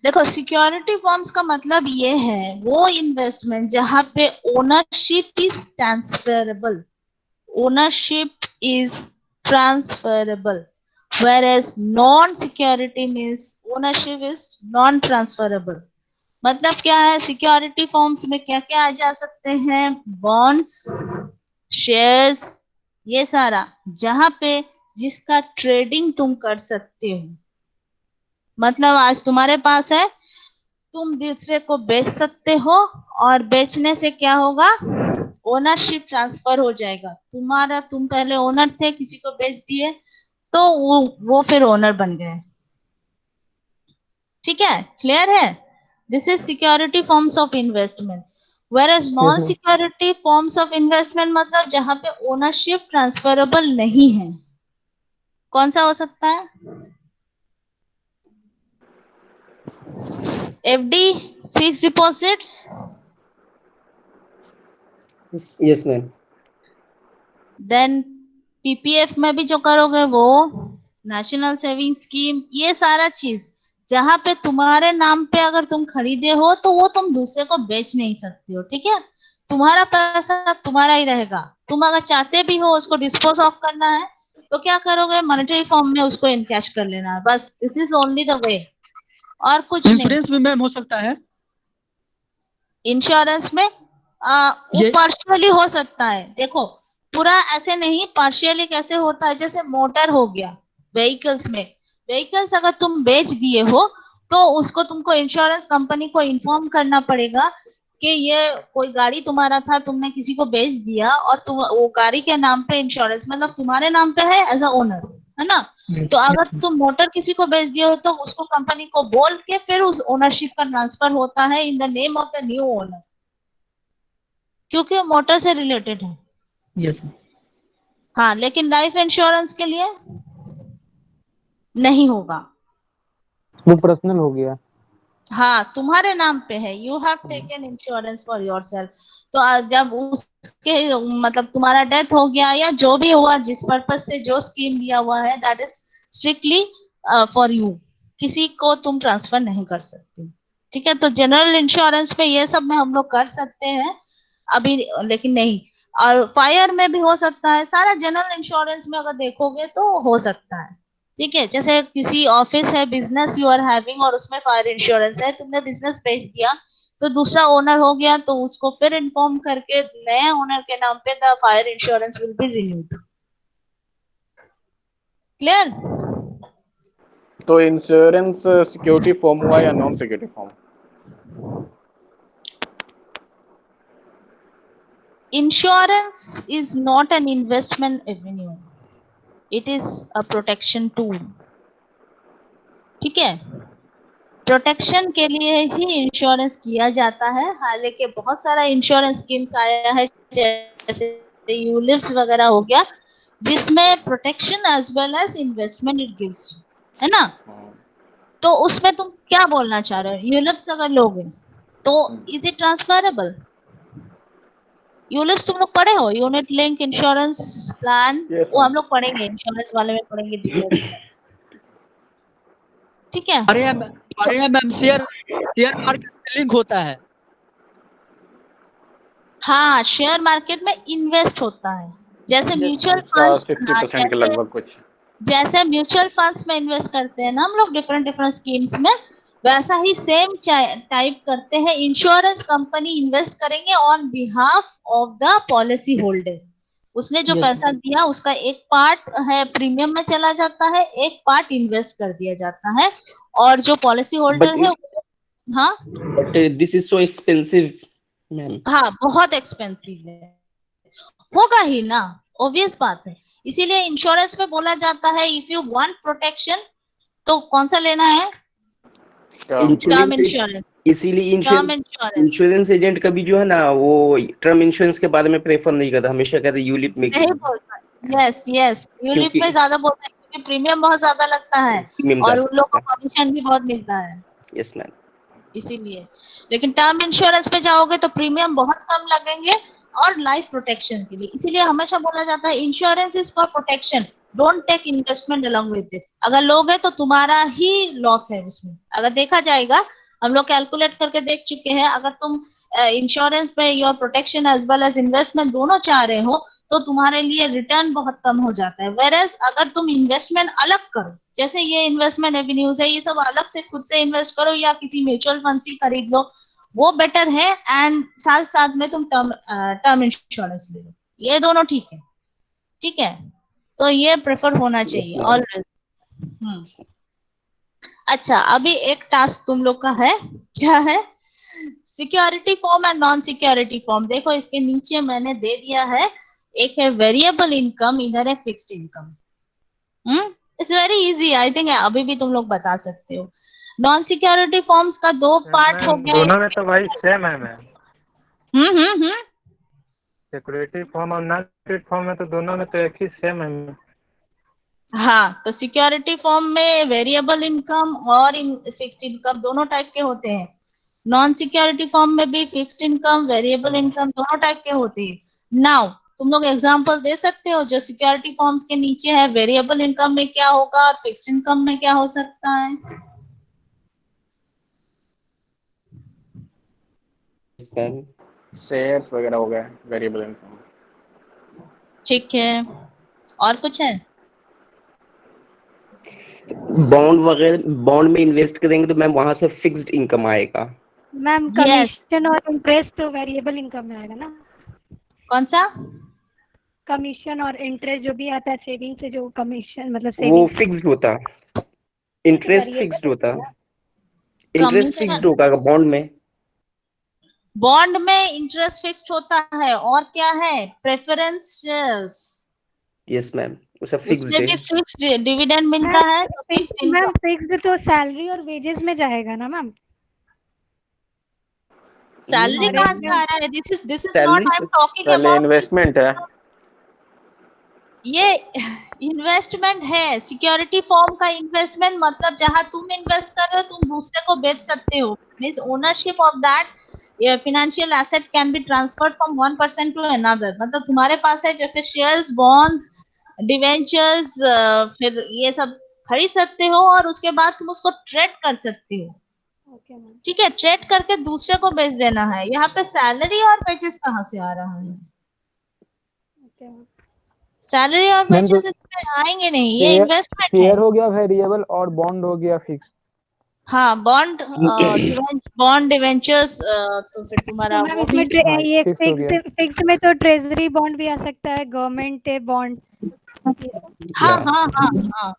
देखो सिक्योरिटी फॉर्म्स का मतलब ये है वो इन्वेस्टमेंट जहां पे ownership is transferable, ownership is transferable, whereas non-security means ownership is non-transferable. मतलब क्या है, सिक्योरिटी फॉर्म्स में क्या क्या आ जा सकते हैं, बॉन्ड्स, शेयर्स, ये सारा, जहां पे जिसका ट्रेडिंग तुम कर सकते हो। मतलब आज तुम्हारे पास है, तुम दूसरे को बेच सकते हो, और बेचने से क्या होगा, ओनरशिप ट्रांसफर हो जाएगा। तुम पहले ओनर थे, किसी को बेच दिए, तो वो फिर ओनर बन गए। ठीक है, क्लियर है? This is security forms of investment. Whereas non security forms of investment मतलब जहां पे ओनरशिप ट्रांसफरेबल नहीं है। कौन सा हो सकता है? FD, fix deposits, yes ma'am. Then PPF में भी जो करोगे वो, नेशनल सेविंग स्कीम, ये सारा चीज जहां पे तुम्हारे नाम पे अगर तुम खरीदे हो तो वो तुम दूसरे को बेच नहीं सकते हो। ठीक है, तुम्हारा पैसा तुम्हारा ही रहेगा। तुम अगर चाहते भी हो उसको डिस्पोज ऑफ करना है तो क्या करोगे, मॉनेटरी फॉर्म में उसको इनकैश कर लेना है, बस। This is only the way, और कुछ नहीं। इंश्योरेंस में मैम हो सकता है? इंश्योरेंस में वो ये पार्शियली हो सकता है। देखो, पूरा ऐसे नहीं, पार्शियली कैसे होता है, जैसे मोटर हो गया, व्हीकल्स में, व्हीकल्स अगर तुम बेच दिए हो तो उसको तुमको इंश्योरेंस कंपनी को इन्फॉर्म करना पड़ेगा कि ये कोई गाड़ी तुम्हारा था, तुमने किसी को बेच दिया, और तुम वो गाड़ी के नाम पे इंश्योरेंस मतलब तुम्हारे नाम पे है एज अ ओनर, है ना। तो अगर तुम मोटर किसी को बेच दिए हो तो उसको कंपनी को बोल के फिर उस ओनरशिप का ट्रांसफर होता है in the name of the new owner, क्योंकि वो मोटर से रिलेटेड है। यस। हाँ, लेकिन लाइफ इंश्योरेंस के लिए नहीं होगा। वो पर्सनल हो गया। हाँ, तुम्हारे नाम पे है, you have taken insurance for yourself. तो जब उसके मतलब तुम्हारा डेथ हो गया या जो भी हुआ, जिस पर्पज से जो स्कीम दिया हुआ है, that is strictly for you, किसी को तुम ट्रांसफर नहीं कर सकते। ठीक है, तो जनरल इंश्योरेंस पे ये सब में हम लोग कर सकते हैं अभी, लेकिन नहीं। और फायर में भी हो सकता है, सारा जनरल इंश्योरेंस में अगर देखोगे तो हो सकता है। ठीक है, जैसे किसी ऑफिस है, बिजनेस यू आर हैविंग, और उसमें फायर इंश्योरेंस है, तुमने बिजनेस बेच दिया तो दूसरा ओनर हो गया, तो उसको फिर इन्फॉर्म करके नए ओनर के नाम पे the fire insurance will be renewed. Clear? तो इंश्योरेंस सिक्योरिटी फॉर्म हुआ या non security form? Insurance is not an investment avenue. It is a protection tool. ठीक है, प्रोटेक्शन के लिए ही इंश्योरेंस किया जाता है। हालांकि बहुत सारा इंश्योरेंस स्कीम्स आया है, जैसे यूलिप्स वगैरह हो गया, जिसमें protection as well as investment it gives, है ना। तो उसमें तुम क्या बोलना चाह रहे हो, यूलिप्स अगर लोगे तो इज इट ट्रांसफरेबल? यूलिप्स तुम लोग पढ़े हो, यूनिट लिंक इंश्योरेंस प्लान, वो हम लोग पढ़ेंगे, इंश्योरेंस वाले में पढ़ेंगे डिटेल्स में। ठीक है, हमारे यहाँ मैम शेयर मार्केट में लिंक होता है। हाँ, शेयर मार्केट में इन्वेस्ट होता है, जैसे म्यूचुअल फंड्स, 50% के लगभग कुछ। जैसे म्यूचुअल फंड्स में इन्वेस्ट करते हैं ना हम लोग डिफरेंट डिफरेंट स्कीम्स में, वैसा ही सेम टाइप करते हैं। इंश्योरेंस कंपनी इन्वेस्ट करेंगे on behalf of the policy holder. उसने जो पैसा दिया उसका एक पार्ट है प्रीमियम में चला जाता है, एक पार्ट इन्वेस्ट कर दिया जाता है, और जो पॉलिसी होल्डर है हाँ but this is so expensive ma'am. हाँ, बहुत एक्सपेंसिव है, होगा ही ना, ऑब्वियस बात है। इसीलिए इंश्योरेंस में बोला जाता है इफ यू वांट प्रोटेक्शन तो कौन सा लेना है, टर्म इंश्योरेंस। इसीलिए इंश्योरेंस एजेंट कभी जो है ना वो टर्म इंश्योरेंस के बारे में प्रेफर नहीं करता, हमेशा कहते यूलिप में नहीं बोलता। यस, यूलिप में ज्यादा बोलता है क्योंकि प्रीमियम बहुत ज्यादा लगता है और उन लोगों को कमीशन भी बहुत मिलता है। यस मैम, इसीलिए। लेकिन टर्म इंश्योरेंस पे जाओगे तो प्रीमियम बहुत कम लगेंगे और लाइफ प्रोटेक्शन के लिए। इसीलिए हमेशा बोला जाता है insurance is for protection, don't take investment along with it. अगर लोगे तो तुम्हारा ही लॉस है उसमें। अगर देखा जाएगा, हम लोग कैलकुलेट करके देख चुके हैं, अगर तुम इंश्योरेंस पे your protection as well as investment दोनों चाह रहे हो तो तुम्हारे लिए रिटर्न बहुत कम हो जाता है। वेरएज अगर तुम इन्वेस्टमेंट अलग करो, जैसे ये इन्वेस्टमेंट एवेन्यूज है, ये सब अलग से खुद से इन्वेस्ट करो या किसी म्यूचुअल फंड से खरीद लो, वो बेटर है। एंड साथ साथ में तुम टर्म इंश्योरेंस ले लो, ये दोनों ठीक है। ठीक है, तो ये प्रेफर होना चाहिए ma'am. ऑलवेज। अच्छा, अभी एक टास्क तुम लोग का है, क्या है? Security form and non security form. देखो इसके नीचे मैंने दे दिया है, एक है वेरिएबल इनकम, इधर है fixed income. It's very easy, I think अभी भी तुम लोग बता सकते हो। नॉन सिक्योरिटी फॉर्म्स का दो पार्ट हो मैम गया। दोनों में तो वही सेम है मैम, हम्म। सिक्योरिटी फॉर्म और नॉन सिक्योरिटी फॉर्म में तो दोनों में तो एक ही सेम है मैम। हाँ, तो सिक्योरिटी फॉर्म में वेरिएबल इनकम और फिक्स्ड इनकम दोनों टाइप के होते हैं। नॉन सिक्योरिटी फॉर्म में भी फिक्स्ड इनकम, वेरिएबल इनकम दोनों टाइप के होते हैं। नाउ तुम लोग एग्जांपल दे सकते हो जो सिक्योरिटी फॉर्म्स के नीचे है, वेरिएबल इनकम में क्या होगा और फिक्स्ड इनकम में क्या हो सकता है? Yes, ma'am. शेयर्स वगैरह हो गए, वेरिएबल इनकम। ठीक है, और कुछ है? बॉन्ड वगैरह, बॉन्ड में इन्वेस्ट करेंगे तो मैम वहां से फिक्स्ड इनकम आएगा। Ma'am Yes. कमीशन और इंटरेस्ट तो वेरिएबल इनकम में आएगा ना? कौन सा? कमीशन और इंटरेस्ट जो भी आता है सेविंग से, जो कमीशन मतलब वो सेविंग फिक्स्ड होता, इंटरेस्ट variable फिक्स्ड होता, इंटरेस्ट Commission- फिक्स्ड होगा बॉन्ड में। बॉन्ड में इंटरेस्ट फिक्स्ड होता है, और क्या है? प्रेफरेंस शेयर्स, यस मैम, उसका फिक्स्ड उसमें भी है। फिक्स्ड डिविडेंड मिलता है, तो फिक्स्ड मैम इनकम। फिक्स्ड तो सैलरी और वेजेस में जाएगा ना मैम? सैलरी हमारे कहाँ से में- आ रहा है? This is not Salary I am talking पहले अबाउट। इन्वेस्टमेंट है। ये इन्वेस्टमेंट है, सिक्योरिटी फॉर्म का इन्वेस्टमेंट मतलब जहां तुम इन्वेस्ट कर रहे हो तुम दूसरे को बेच सकते हो। Means ownership of that financial asset can be transferred from one person to another. मतलब तुम्हारे पास है जैसे शेयर्स, बॉन्ड्स, डिवेंचर्स, फिर ये सब खरीद सकते हो और उसके बाद तुम उसको ट्रेड कर सकते हो। Okay ma'am. ठीक है, ट्रेड करके दूसरे को बेच देना है। यहाँ पे सैलरी और वेजेस कहाँ से आ रहा है? Okay ma'am. सैलरी और मैम, वेजेस इसमें आएंगे नहीं, ये शेयर इन्वेस्टमेंट है। शेयर हो गया वेरिएबल और बॉन्ड हो गया फिक्स। हाँ, बॉन्ड डिवेंचर्स, तो फिर तुम्हारा तो मैम वो इसमें भी। हाँ, ये fixed हो गया। फिक्स में तो ट्रेजरी बॉन्ड भी आ सकता है, गवर्नमेंट बॉन्ड। हाँ Yeah. हाँ हाँ हाँ,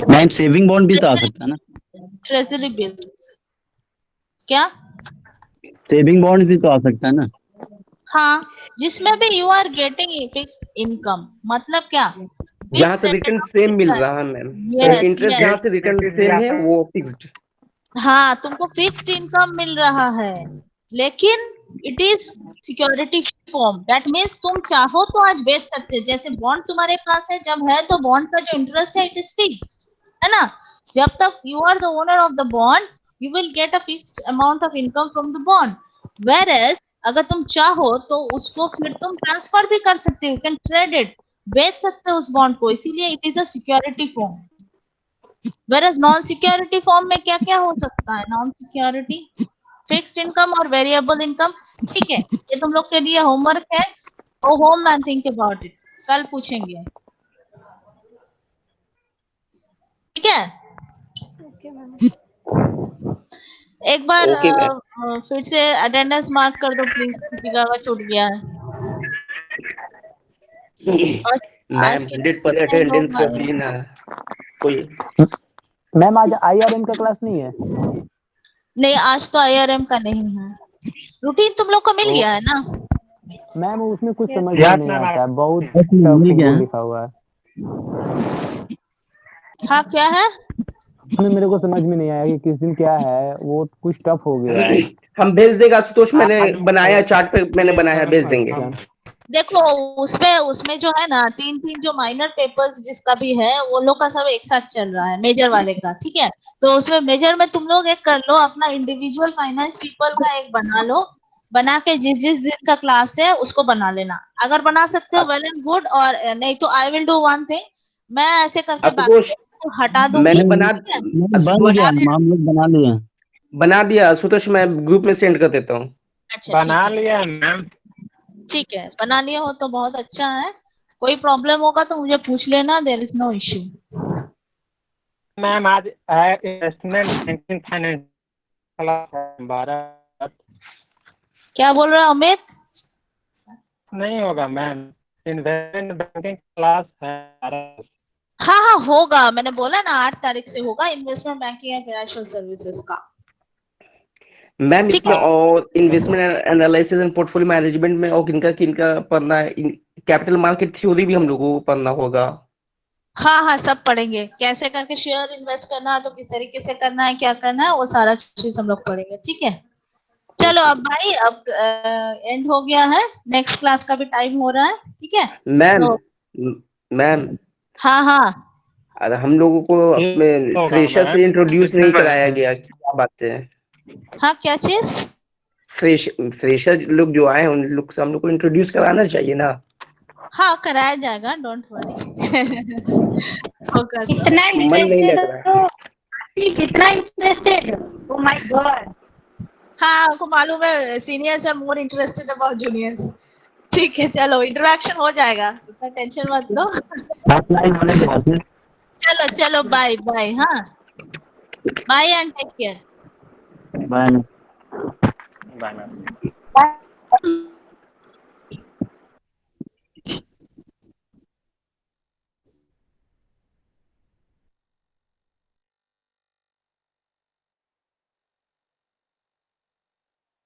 मैम सेविंग बॉन्ड भी तो आ सकता है ना, ट्रेजरी बिल्स। क्या? सेविंग बॉन्ड भी तो आ सकता है ना। हाँ, जिसमें भी you are getting fixed income. मतलब क्या? जहाँ से रिटर्न सेम मिल रहा है मैम, इंटरेस्ट जहाँ से रिटर्न सेम है वो फिक्स्ड। हाँ, तुमको फिक्स्ड इनकम मिल रहा है, लेकिन it is security form. That means तुम चाहो तो आज बेच सकते हो। जैसे बॉन्ड तुम्हारे पास है, जब है तो बॉन्ड का जो इंटरेस्ट है इट इज फिक्स्ड, है ना? जब तक you are the owner of the bond you will get a fixed amount of income from the bond. Whereas अगर तुम चाहो तो उसको फिर तुम ट्रांसफर भी कर सकते हो, यू कैन ट्रेड इट, बेच सकते हो उस बॉन्ड को, इसीलिए it is a security form. Whereas non security form में क्या क्या हो सकता है? नॉन सिक्योरिटी फिक्स्ड इनकम और वेरिएबल इनकम। ठीक है, ये तुम लोग के लिए होमवर्क है, go home and think about it, कल पूछेंगे। ठीक है, ओके मैम। एक बार Okay, फिर से अटेंडेंस मार्क कर दो प्लीज, किसी का अगर छूट गया है। और मैम आज के 100% अटेंडेंस का दिन है कोई। मैम आज IRM का क्लास नहीं है। नहीं, आज तो IRM का नहीं है। रूटीन तुम लोग को मिल गया है ना? मैम उसमें कुछ समझ Yes, में नहीं ma'am, आता है, बहुत मिल गया टफ है। लिखा हुआ है। हाँ, क्या है? मेरे को समझ में नहीं आया कि किस दिन क्या है, वो कुछ टफ हो गया है। हम भेज देगा आशुतोष, मैंने बनाया चार्ट पे, मैंने बनाया, भेज देंगे। अच्छा। देखो उसमें जो है ना, तीन जो माइनर पेपर्स जिसका भी है वो लोग का सब एक साथ चल रहा है, मेजर वाले का। ठीक है, तो उसमें मेजर में तुम लोग एक कर लो, अपना इंडिविजुअल फाइनेंस पीपल का एक बना लो, बना के जिस दिन का क्लास है उसको बना लेना। अगर बना सकते हो वेल एंड गुड, और नहीं तो I will do one thing, मैं ऐसे करके आशुतोष बाकी को हटा दूंगी। मैंने बना ठीक है? बन आशुतोष गया, हम लोग बना लिए। बना दिया आशुतोष, मैं ग्रुप में सेंड कर देता हूँ। अच्छा, ठीक बना है। लिया मैम। ठीक है, बना लिया हो तो बहुत अच्छा है। कोई प्रॉब्लम होगा तो मुझे पूछ लेना, there is no issue. Ma'am आज है इन्वेस्टमेंट बैंकिंग फाइनेंस क्लास है 12। क्या बोल रहे हो अमित? नहीं होगा मैम, इन्वेस्टमेंट बैंकिंग क्लास है 12। हाँ हाँ होगा, मैंने बोला ना 8 तारीख से होगा investment banking and financial services का। मैम ठीक इसमें है। और investment analysis and portfolio management में और किनका किनका पढ़ना है? कैपिटल मार्केट थ्योरी भी हम लोगों को पढ़ना होगा। हाँ हाँ सब पढ़ेंगे, कैसे करके शेयर इन्वेस्ट करना है तो किस तरीके से करना है, क्या करना है, वो सारा चीज हम लोग पढ़ेंगे। ठीक है, चलो अब भाई, अब एंड हो गया है, नेक्स्ट क्लास का भी टाइम हो रहा है। ठीक है मैम तो मैम हाँ हाँ अरे हम लोगों को अपने होगा फ्रेशर मैम, से इंट्रोड्यूस नहीं कराया गया, क्या बात है? हाँ, क्या चीज? फ्रेशर लोग जो आए हैं उन लोग से हम लोग को इंट्रोड्यूस कराना चाहिए ना। हाँ कराया जाएगा, डोंट वरी। होगा सब। कितना मन नहीं लग इंटरेस्टेड रहा है। हो आसिफ, कितना इंटरेस्टेड? Oh my God. हाँ आपको मालूम है, seniors are more interested about juniors. ठीक है, चलो इंटरेक्शन हो जाएगा, इतना टेंशन मत लो। ऑफलाइन होने के बाद चलो चलो, बाय बाय। हाँ, bye and take care. Bye. Bye ma'am.